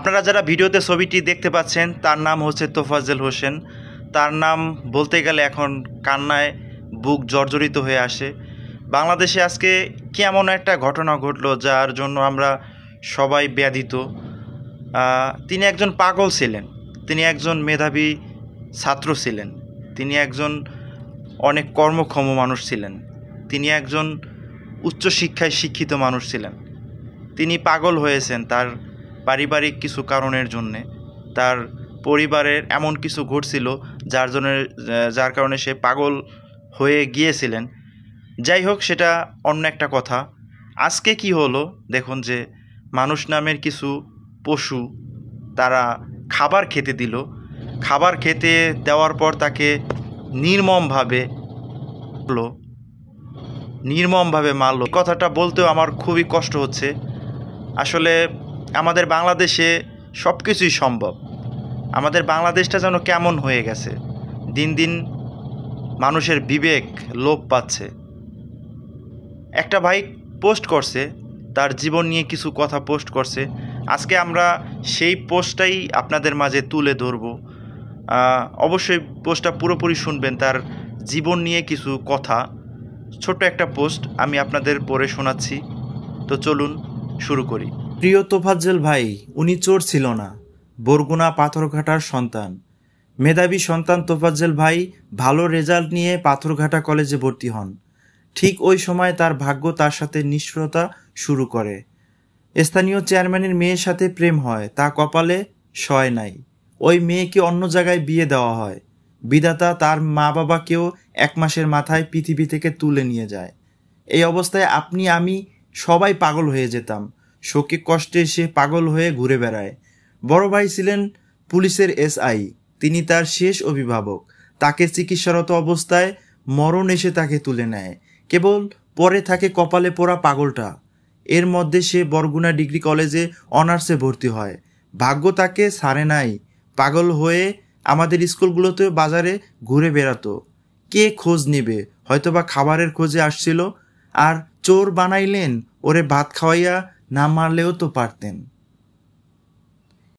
আপনারা যারা ভিডিওতে ছবিটি দেখতে পাচ্ছেন তার নাম হচ্ছে তোফাজ্জল হোসেন। তার নাম বলতে গেলে এখন কান্নায় বুক জর্জরিত হয়ে আসে। বাংলাদেশে আজকে কেমন একটা ঘটনা ঘটলো যার জন্য আমরা সবাই ব্যথিত। তিনি একজন পাগল ছিলেন, তিনি একজন মেধাবী ছাত্র ছিলেন, তিনি একজন অনেক কর্মক্ষম মানুষ ছিলেন, তিনি একজন উচ্চশিক্ষায় শিক্ষিত মানুষ ছিলেন। তিনি পাগল হয়েছেন তার পারিবারিক কিছু কারণের জন্যে। তার পরিবারের এমন কিছু ঘটছিল যার কারণে সে পাগল হয়ে গিয়েছিলেন। যাই হোক, সেটা অন্য একটা কথা। আজকে কি হলো দেখুন, যে মানুষ নামের কিছু পশু তারা খাবার খেতে দিল। খাবার খেতে দেওয়ার পর তাকে নির্মমভাবে মারলো। কথাটা বলতেও আমার খুবই কষ্ট হচ্ছে। আসলে আমাদের বাংলাদেশে সব কিছুই সম্ভব। আমাদের বাংলাদেশটা যেন কেমন হয়ে গেছে, দিন দিন মানুষের বিবেক লোপ পাচ্ছে। একটা ভাই পোস্ট করছে, তার জীবন নিয়ে কিছু কথা পোস্ট করছে। আজকে আমরা সেই পোস্টটাই আপনাদের মাঝে তুলে ধরব। অবশ্যই পোস্টটা পুরোপুরি শুনবেন। তার জীবন নিয়ে কিছু কথা, ছোট্ট একটা পোস্ট আমি আপনাদের পড়ে শোনাচ্ছি। তো চলুন শুরু করি। প্রিয় তোফাজ্জল ভাই, উনি চোর ছিল না, বরগুনা পাথরঘাটার সন্তান। মেধাবী সন্তান তোফাজ্জল ভাই ভালো রেজাল্ট নিয়ে পাথরঘাটা কলেজে ভর্তি হন। ঠিক ওই সময় তার ভাগ্য তার সাথে নিষ্ঠুরতা শুরু করে। স্থানীয় চেয়ারম্যানের মেয়ের সাথে প্রেম হয়, তা কপালে সয় নাই। ওই মেয়েকে অন্য জায়গায় বিয়ে দেওয়া হয়। বিধাতা তার মা বাবাকেও 1 মাসের মাথায় পৃথিবী থেকে তুলে নিয়ে যায়। এই অবস্থায় আপনি আমি সবাই পাগল হয়ে যেতাম। শোকে কষ্টে সে পাগল হয়ে ঘুরে বেড়ায়। বড় ভাই ছিলেন পুলিশের SI, তিনি তার শেষ অভিভাবক। তাকে চিকিৎসারত অবস্থায় মরণ এসে তাকে তুলে নেয়। কেবল পরে থাকে কপালে পোড়া পাগলটা। এর মধ্যে সে বরগুনা ডিগ্রি কলেজে অনার্সে ভর্তি হয়। ভাগ্য তাকে ছাড়ে নাই। পাগল হয়ে আমাদের স্কুলগুলোতে বাজারে ঘুরে বেড়াতো। কে খোঁজ নেবে? হয়তোবা খাবারের খোঁজে আসছিল। আর চোর বানাইলেন, ওরে ভাত খাওয়াইয়া না মারলেও তো পারতেন।